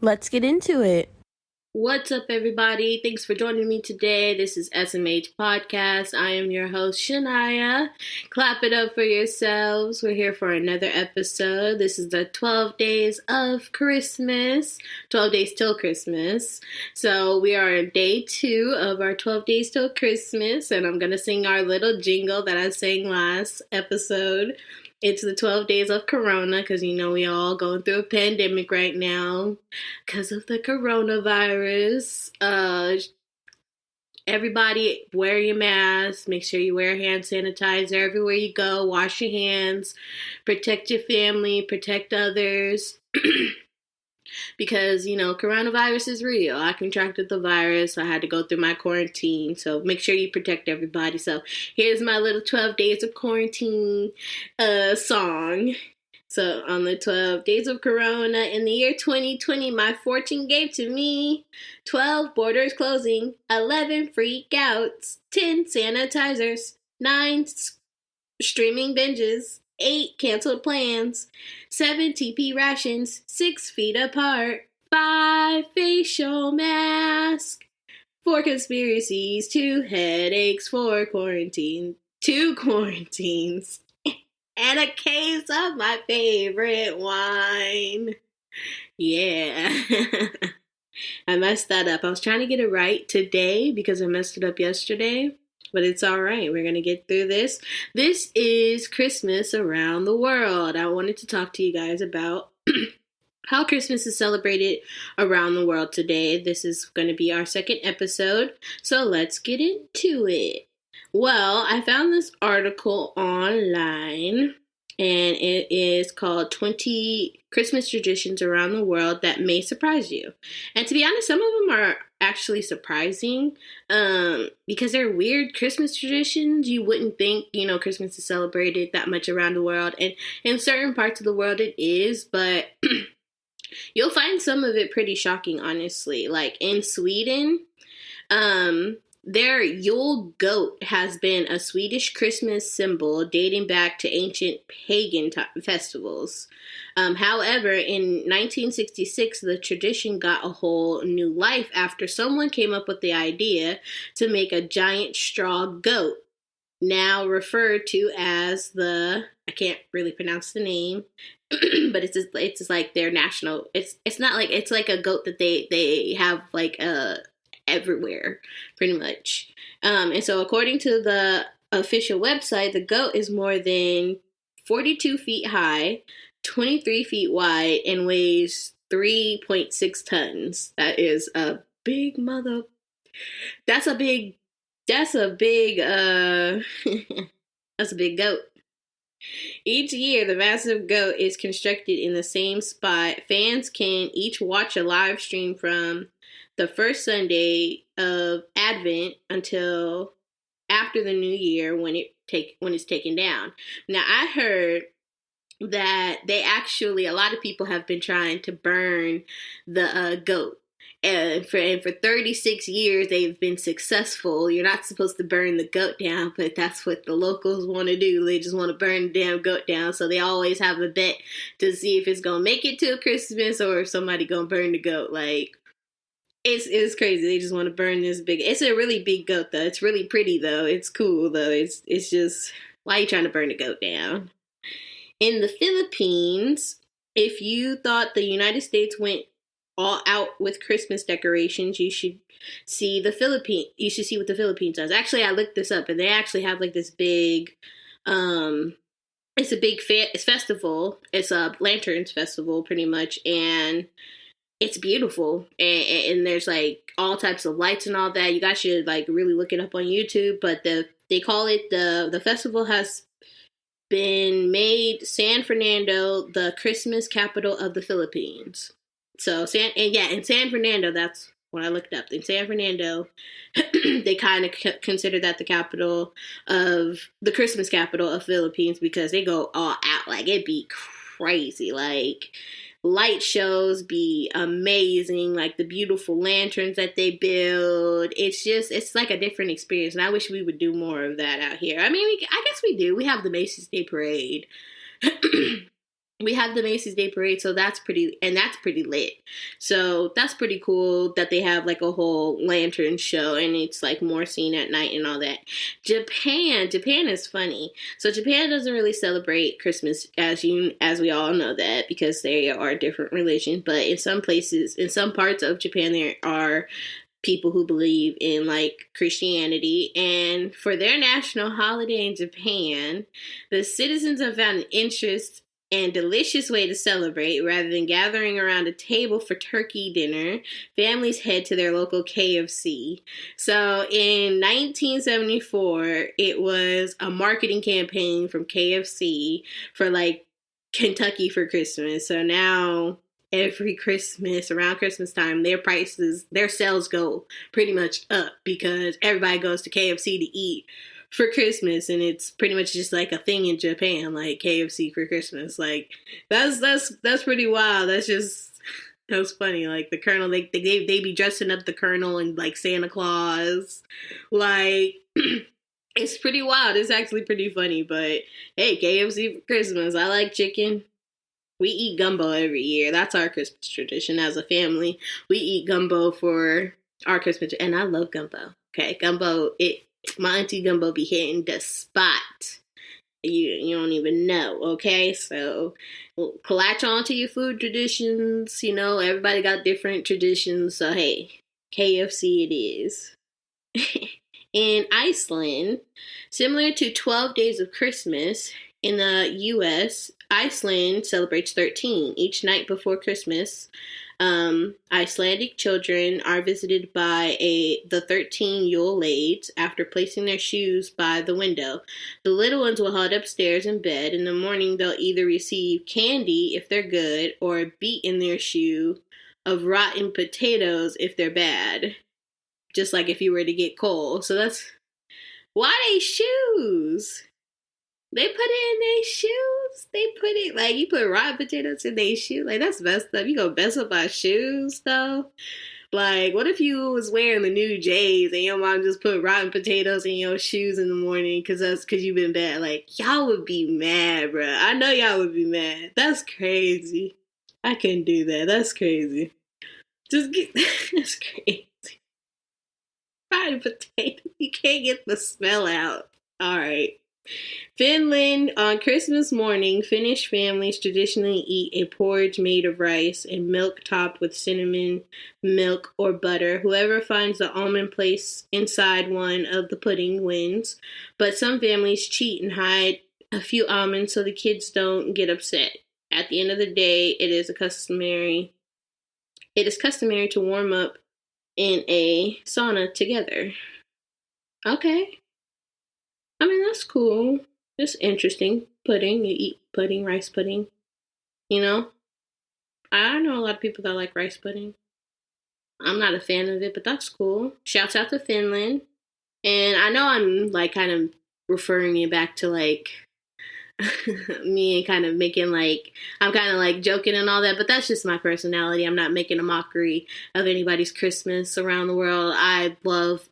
Let's get into it. What's up, everybody? Thanks for joining me today. This is SMH Podcast. I am your host, Shania. Clap it up for yourselves. We're here for another episode. This is the 12 days of Christmas. 12 days till Christmas. So we are on day 2 of our 12 days till Christmas. And I'm going to sing our little jingle that I sang last episode. It's the 12 days of Corona because, we all going through a pandemic right now because of the coronavirus. Everybody wear your mask. Make sure you wear hand sanitizer everywhere you go. Wash your hands. Protect your family. Protect others. Because, coronavirus is real. I contracted the virus. I had to go through my quarantine. So make sure you protect everybody. So here's my little 12 days of quarantine song. So on the 12 days of Corona in the year 2020, my fortune gave to me 12 borders closing, 11 freakouts, 10 sanitizers, 9 streaming binges, 8 canceled plans, 7 TP rations, 6 feet apart, 5 facial masks, 4 conspiracies, 2 headaches, 4 quarantine, 2 quarantines, and a case of my favorite wine. Yeah. I messed that up. I was trying to get it right today because I messed it up yesterday. But it's all right. We're going to get through this. This is Christmas around the world. I wanted to talk to you guys about how Christmas is celebrated around the world today. This is going to be our second episode. So let's get into it. Well, I found this article online, and it is called 20 Christmas Traditions Around the World That May Surprise You. And to be honest, some of them are actually surprising because they're weird Christmas traditions. You wouldn't think, Christmas is celebrated that much around the world. And in certain parts of the world it is, but you'll find some of it pretty shocking, honestly. Like in Sweden, their Yule goat has been a Swedish Christmas symbol dating back to ancient pagan festivals. However, in 1966, the tradition got a whole new life after someone came up with the idea to make a giant straw goat, now referred to as I can't really pronounce the name, but it's just like their national. It's not like it's like a goat that they have like everywhere, pretty much. And so according to the official website, the goat is more than 42 feet high, 23 feet wide, and weighs 3.6 tons. That is a big that's a big that's a big goat. Each year, the massive goat is constructed in the same spot. Fans can each watch a live stream from the first Sunday of Advent until after the New Year when it's taken down. Now, I heard that a lot of people have been trying to burn the goat. And for 36 years, they've been successful. You're not supposed to burn the goat down, but that's what the locals want to do. They just want to burn the damn goat down. So they always have a bet to see if it's going to make it till Christmas or if somebody going to burn the goat. Like, it's crazy. They just want to burn this big. It's a really big goat, though. It's really pretty, though. It's cool, though. It's just, why are you trying to burn the goat down? In the Philippines, if you thought the United States went all out with Christmas decorations, you should see what the Philippines does. Actually, I looked this up, and they actually have like this big, it's a big festival. It's a lanterns festival, pretty much, and it's beautiful. And there's like all types of lights and all that. You guys should like really look it up on YouTube. But they call it the festival has been made San Fernando the Christmas capital of the Philippines. So in San Fernando, that's what I looked up. In San Fernando, they kind of consider that the Christmas capital of Philippines because they go all out. Like, it'd be crazy. Like, light shows be amazing. Like, the beautiful lanterns that they build. It's like a different experience. And I wish we would do more of that out here. I mean, I guess we do. We have the Macy's Day Parade. we have the Macy's Day Parade, so that's pretty lit. So that's pretty cool that they have like a whole lantern show, and it's like more seen at night and all that. Japan is funny. So Japan doesn't really celebrate Christmas as we all know that, because they are a different religion. But in some parts of Japan, there are people who believe in like Christianity, and for their national holiday in Japan, the citizens have found an interest and delicious way to celebrate. Rather than gathering around a table for turkey dinner, families head to their local KFC. So in 1974, it was a marketing campaign from KFC for like Kentucky for Christmas. So now every Christmas, around Christmas time, their sales go pretty much up because everybody goes to KFC to eat for Christmas, and it's pretty much just like a thing in Japan, like KFC for Christmas. Like that's pretty wild. That's funny. Like the Colonel, they be dressing up the Colonel and like Santa Claus. Like it's pretty wild. It's actually pretty funny. But hey, KFC for Christmas. I like chicken. We eat gumbo every year. That's our Christmas tradition as a family. We eat gumbo for our Christmas, and I love gumbo. Okay, gumbo. My auntie Gumbo be hitting the spot. You don't even know, okay? So, latch on to your food traditions. You know, everybody got different traditions. So, hey, KFC it is. In Iceland, similar to 12 Days of Christmas, in the U.S., Iceland celebrates 13. Each night before Christmas, Icelandic children are visited by the 13 Yule lads after placing their shoes by the window. The little ones will hide upstairs in bed. In the morning, they'll either receive candy if they're good, or a beat in their shoe of rotten potatoes if they're bad. Just like if you were to get cold. So that's why they shoes. They put it in their shoes. They put it, like, you put rotten potatoes in their shoes. Like, that's messed up. You gonna mess up my shoes, though? Like, what if you was wearing the new J's and your mom just put rotten potatoes in your shoes in the morning because you've been bad? Like, y'all would be mad, bruh. I know y'all would be mad. That's crazy. I couldn't do that. That's crazy. That's crazy. Rotten potato. You can't get the smell out. All right. Finland, on Christmas morning, Finnish families traditionally eat a porridge made of rice and milk topped with cinnamon, milk, or butter. Whoever finds the almond placed inside one of the pudding wins. But some families cheat and hide a few almonds so the kids don't get upset. At the end of the day, it is customary to warm up in a sauna together. Okay. I mean, that's cool. It's interesting. Pudding. You eat pudding, rice pudding. You know? I know a lot of people that like rice pudding. I'm not a fan of it, but that's cool. Shouts out to Finland. And I know I'm, like, kind of referring you back to, like, me and kind of making, like, I'm kind of, like, joking and all that, but that's just my personality. I'm not making a mockery of anybody's Christmas around the world. I love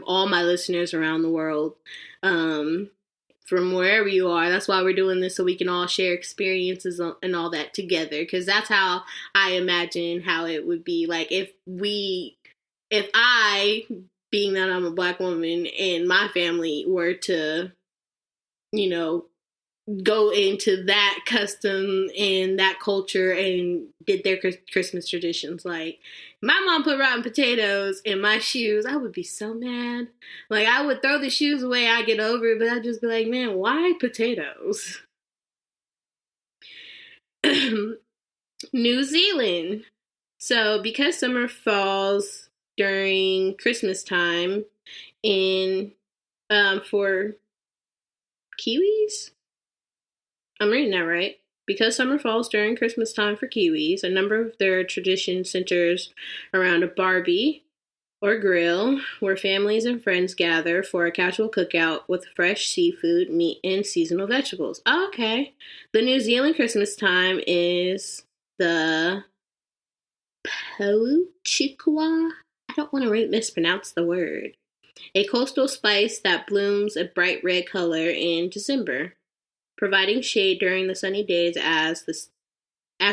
all my listeners around the world. From wherever you are. That's why we're doing this, so we can all share experiences and all that together, because that's how I imagine how it would be. Like, if I, being that I'm a Black woman, and my family were to, you know, go into that custom and that culture and did their Christmas traditions. Like, my mom put rotten potatoes in my shoes, I would be so mad. Like, I would throw the shoes away, I'd get over it, but I'd just be like, man, why potatoes? New Zealand. So, because summer falls during Christmas time for Kiwis? I'm reading that right. Because summer falls during Christmas time for Kiwis, a number of their tradition centers around a barbie or grill where families and friends gather for a casual cookout with fresh seafood, meat, and seasonal vegetables. Oh, okay. The New Zealand Christmas time is the Pouchikwa. I don't want to mispronounce the word. A coastal spice that blooms a bright red color in December. providing shade during the sunny days as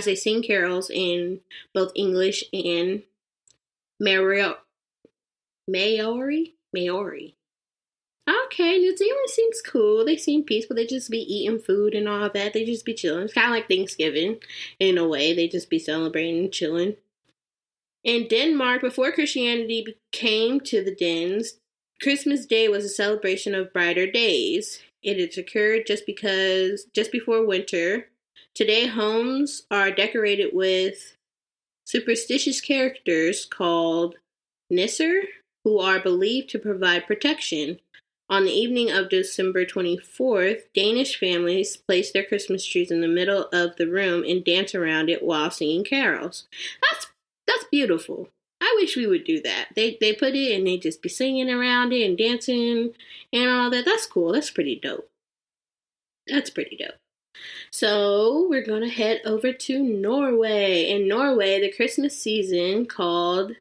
they sing carols in both English and Maori. Maori. Okay, New Zealand seems cool. They seem peaceful. They just be eating food and all that. They just be chilling. It's kind of like Thanksgiving in a way. They just be celebrating and chilling. In Denmark, before Christianity came to the Danes, Christmas Day was a celebration of brighter days. It has occurred just before winter. Today, homes are decorated with superstitious characters called Nisser, who are believed to provide protection. On the evening of December 24th, Danish families place their Christmas trees in the middle of the room and dance around it while singing carols. That's beautiful. I wish we would do that. They put it and they just be singing around it and dancing and all that. That's cool. That's pretty dope. So we're going to head over to Norway. In Norway, the Christmas season, called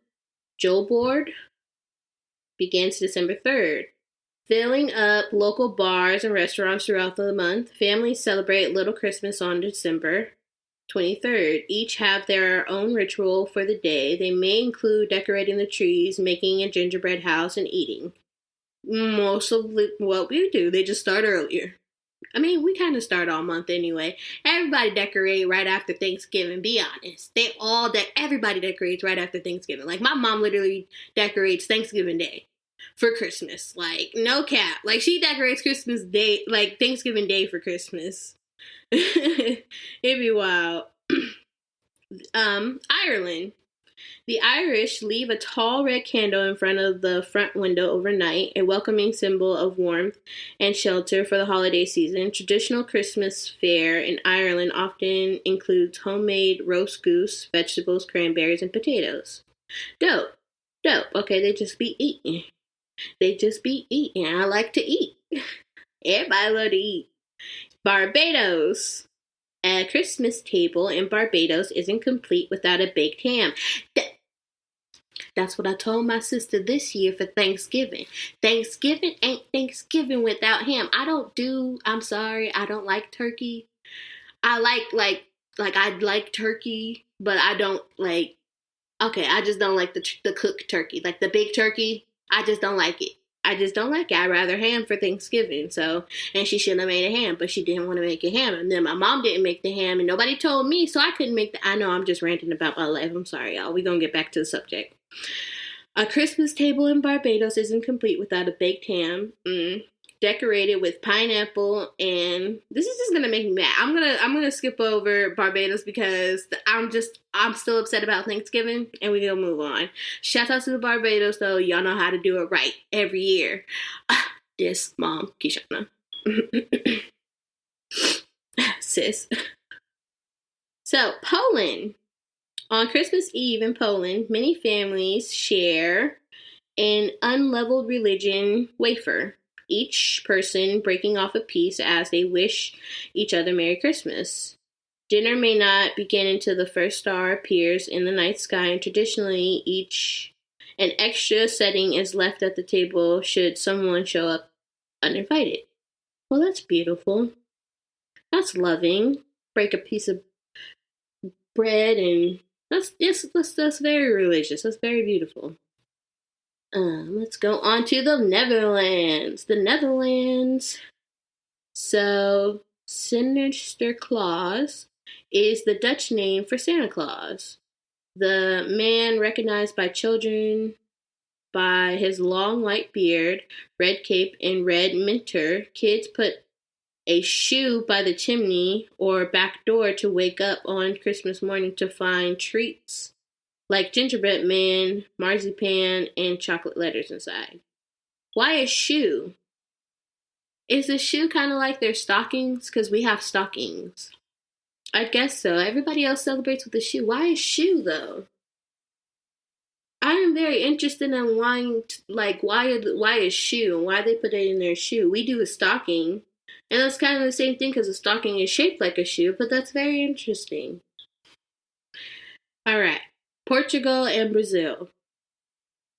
Julebord, begins December 3rd. Filling up local bars and restaurants throughout the month, families celebrate Little Christmas on December 23rd. Each have their own ritual for the day. They may include decorating the trees, making a gingerbread house, and eating. Most of what we do, they just start earlier. I mean, we kind of start all month anyway. Everybody decorate right after Thanksgiving, be honest. Everybody decorates right after Thanksgiving. Like, my mom literally decorates Thanksgiving Day for Christmas. Like, no cap. Like, she decorates Christmas Day, like, Thanksgiving Day for Christmas. It'd be wild. Ireland. The Irish leave a tall red candle in front of the front window overnight, a welcoming symbol of warmth and shelter for the holiday season. Traditional Christmas fare in Ireland often includes homemade roast goose, vegetables, cranberries, and potatoes. Dope. Okay, they just be eating. I like to eat. Everybody love to eat. Barbados. A Christmas table in Barbados isn't complete without a baked ham. That's what I told my sister this year for Thanksgiving. Thanksgiving ain't Thanksgiving without ham. I'm sorry, I don't like turkey. I like turkey, but I don't like, okay, I just don't like the cooked turkey. Like the big turkey, I just don't like it. I'd rather ham for Thanksgiving. So, and she should have made a ham, but she didn't want to make a ham. And then my mom didn't make the ham, and nobody told me, so I couldn't make I know I'm just ranting about my life. I'm sorry, y'all. We're going to get back to the subject. A Christmas table in Barbados isn't complete without a baked ham. Decorated with pineapple, and this is just gonna make me mad. I'm gonna skip over Barbados because I'm still upset about Thanksgiving, and we're gonna move on. Shout out to the Barbados though, y'all know how to do it right every year. This mom, Kishana. Sis. So, Poland. On Christmas Eve in Poland, many families share an unleavened religion wafer, each person breaking off a piece as they wish each other Merry Christmas. Dinner may not begin until the first star appears in the night sky, and traditionally an extra setting is left at the table should someone show up uninvited. Well, that's beautiful. That's loving. Break a piece of bread, and that's very religious. That's very beautiful. Let's go on to the Netherlands. So, Sinterklaas is the Dutch name for Santa Claus. The man recognized by children by his long white beard, red cape, and red mitre. Kids put a shoe by the chimney or back door to wake up on Christmas morning to find treats like gingerbread man, marzipan, and chocolate letters inside. Why a shoe? Is the shoe kind of like their stockings? Because we have stockings. I guess so. Everybody else celebrates with a shoe. Why a shoe, though? I am very interested in why a shoe and why they put it in their shoe. We do a stocking, and that's kind of the same thing because a stocking is shaped like a shoe, but that's very interesting. All right. Portugal and Brazil.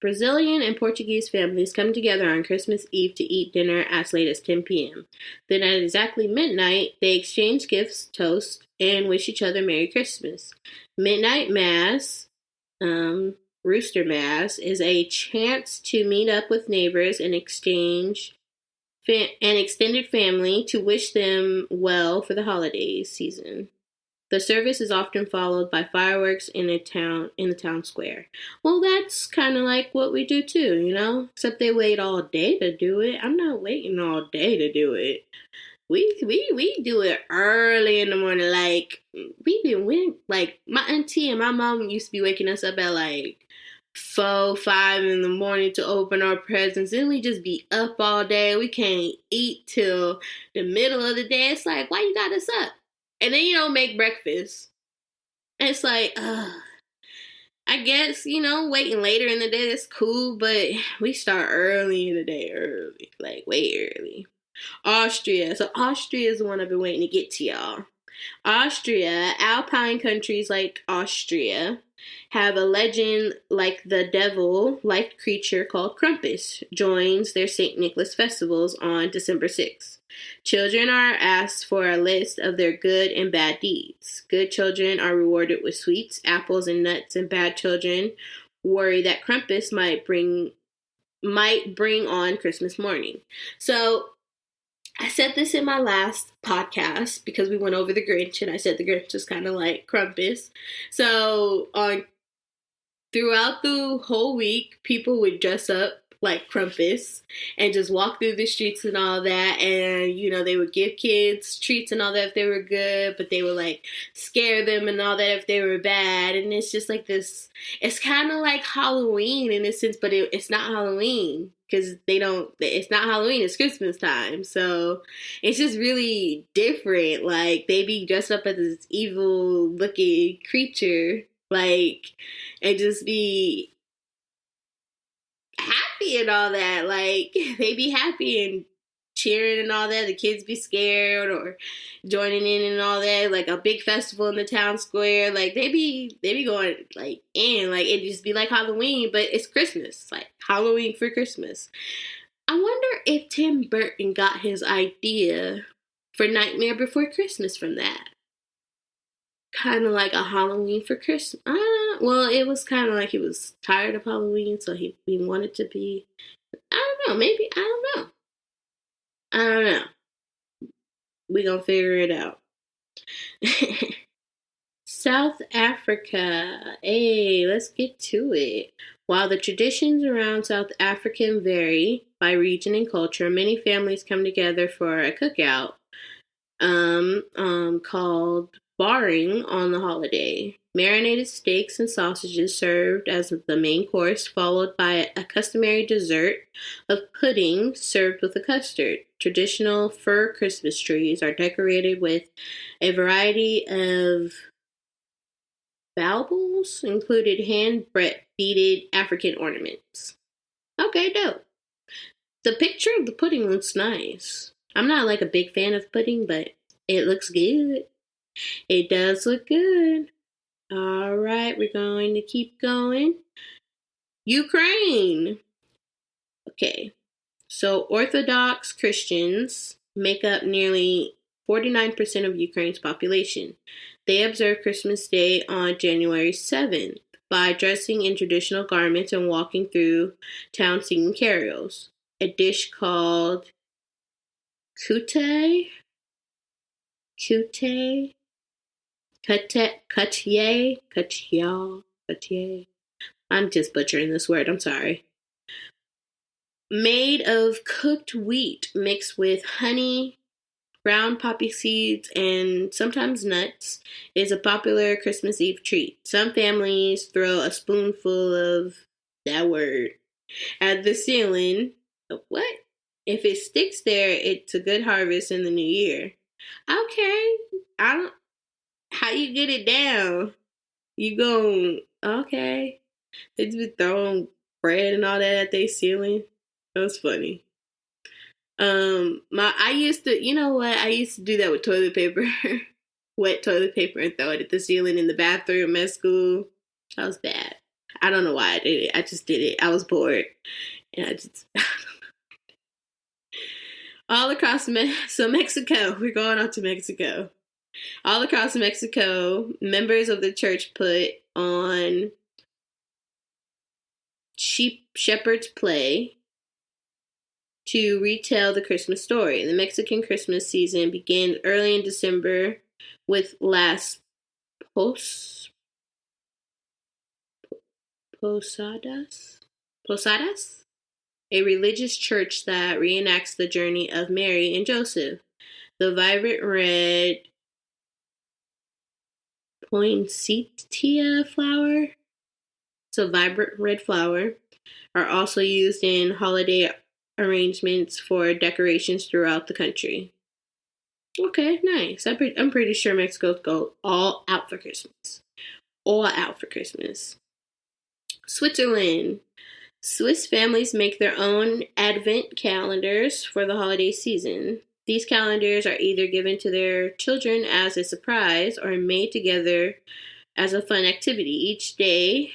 Brazilian and Portuguese families come together on Christmas Eve to eat dinner as late as 10 p.m. Then at exactly midnight, they exchange gifts, toast, and wish each other Merry Christmas. Midnight Mass, Rooster Mass, is a chance to meet up with neighbors and exchange an extended family to wish them well for the holiday season. The service is often followed by fireworks in the town square. Well, that's kind of like what we do too, Except they wait all day to do it. I'm not waiting all day to do it. We do it early in the morning. Like like my auntie and my mom used to be waking us up at like 4-5 in the morning to open our presents. Then we just be up all day. We can't eat till the middle of the day. It's like, why you got us up? And then you don't make breakfast. And it's like, I guess, waiting later in the day is cool, but we start early in the day, like way early. Austria. So Austria is the one I've been waiting to get to, y'all. Austria, alpine countries like Austria, have a legend like the devil-like creature called Krampus joins their St. Nicholas festivals on December 6th. Children are asked for a list of their good and bad deeds. Good children are rewarded with sweets, apples, and nuts, and bad children worry that Krampus might bring on Christmas morning. So I said this in my last podcast because we went over the Grinch, and I said the Grinch is kind of like Krampus. So throughout the whole week, people would dress up like Krampus and just walk through the streets and all that, and they would give kids treats and all that if they were good, but they would like scare them and all that if they were bad. And it's just like this, it's kind of like Halloween in a sense, but it's not Halloween because it's not Halloween, it's Christmas time. So it's just really different. Like they be dressed up as this evil looking creature, like, and just be happy and all that. Like they be happy and cheering and all that. The kids be scared or joining in and all that. Like a big festival in the town square. Like they be going like in. Like it just be like Halloween, but it's Christmas. Like Halloween for Christmas. I wonder if Tim Burton got his idea for Nightmare Before Christmas from that. Kind of like a Halloween for Christmas. Well, it was kind of like he was tired of Halloween, so he wanted to be. I don't know. Maybe I don't know. We gonna figure it out. South Africa. Hey, let's get to it. While the traditions around South Africa vary by region and culture, many families come together for a cookout called barring on the holiday. Marinated steaks and sausages served as the main course, followed by a customary dessert of pudding served with a custard. Traditional fir Christmas trees are decorated with a variety of baubles, included hand-beaded African ornaments. Okay, dope. The picture of the pudding looks nice. I'm not like a big fan of pudding, but it looks good. It does look good. All right, we're going to keep going. Ukraine. Okay, so Orthodox Christians make up nearly 49% of Ukraine's population. They observe Christmas Day on January 7th by dressing in traditional garments and walking through town singing carols. A dish called kyūjitsu. I'm just butchering this word, I'm sorry. Made of cooked wheat mixed with honey, ground poppy seeds, and sometimes nuts, is a popular Christmas Eve treat. Some families throw a spoonful of that word at the ceiling. What? If it sticks there, it's a good harvest in the new year. Okay, how you get it down? You gon' okay. They just be throwing bread and all that at their ceiling. That was funny. I used to do that with toilet paper. Wet toilet paper and throw it at the ceiling in the bathroom at school. That was bad. I don't know why I did it. I just did it. I was bored. And I just... All across Mexico. We're going on to Mexico. All across Mexico, members of the church put on shepherd's play to retell the Christmas story. The Mexican Christmas season begins early in December with Las Posadas, a religious church that reenacts the journey of Mary and Joseph. The vibrant red poinsettia flower, are also used in holiday arrangements for decorations throughout the country. Okay, nice. I'm pretty sure Mexico's go all out for Christmas. All out for Christmas. Switzerland. Swiss families make their own advent calendars for the holiday season. These calendars are either given to their children as a surprise or made together as a fun activity. Each day,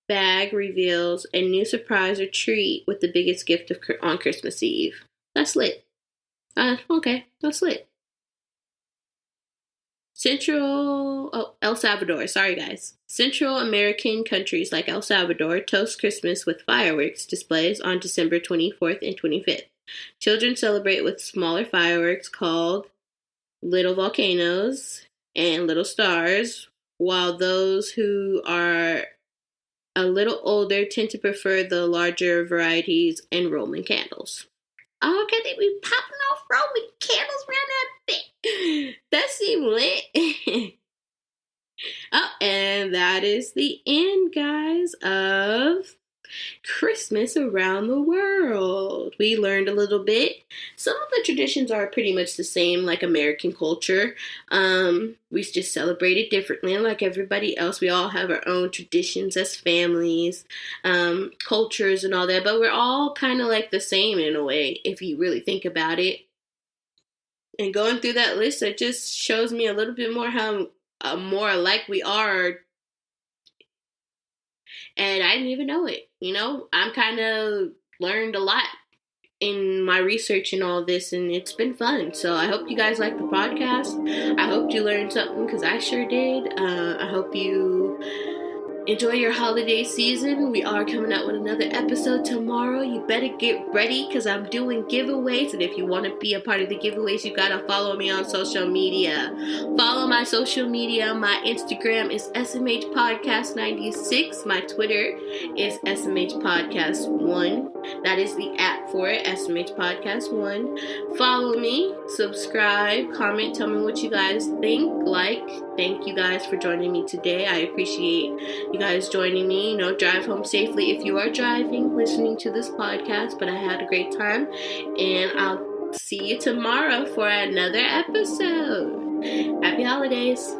bag reveals a new surprise or treat with the biggest gift on Christmas Eve. That's lit. Okay, that's lit. El Salvador. Sorry, guys. Central American countries like El Salvador toast Christmas with fireworks displays on December 24th and 25th. Children celebrate with smaller fireworks called little volcanoes and little stars, while those who are a little older tend to prefer the larger varieties and Roman candles. Oh, okay, they be popping off Roman candles around that thing. That seemed lit. Oh, and that is the end, guys, of Christmas around the world. We learned a little bit. Some of the traditions are pretty much the same, like American culture. We just celebrate it differently, like everybody else. We all have our own traditions as families, cultures, and all that. But we're all kind of like the same in a way, if you really think about it. And going through that list, it just shows me a little bit more how more alike we are. And I didn't even know it. You know, I'm kind of learned a lot in my research and all this, and it's been fun. So I hope you guys like the podcast. I hope you learned something, because I sure did. I hope you enjoy your holiday season. We are coming out with another episode tomorrow. You better get ready, because I'm doing giveaways. And if you want to be a part of the giveaways, you got to follow me on social media. Follow my social media. My Instagram is SMH Podcast 96. My Twitter is SMH Podcast 1. That is the app for it, SMH Podcast 1. Follow me, subscribe, comment, tell me what you guys think. Thank you guys for joining me today. I appreciate you guys joining me. Drive home safely if you are driving, listening to this podcast. But I had a great time, and I'll see you tomorrow for another episode. Happy holidays.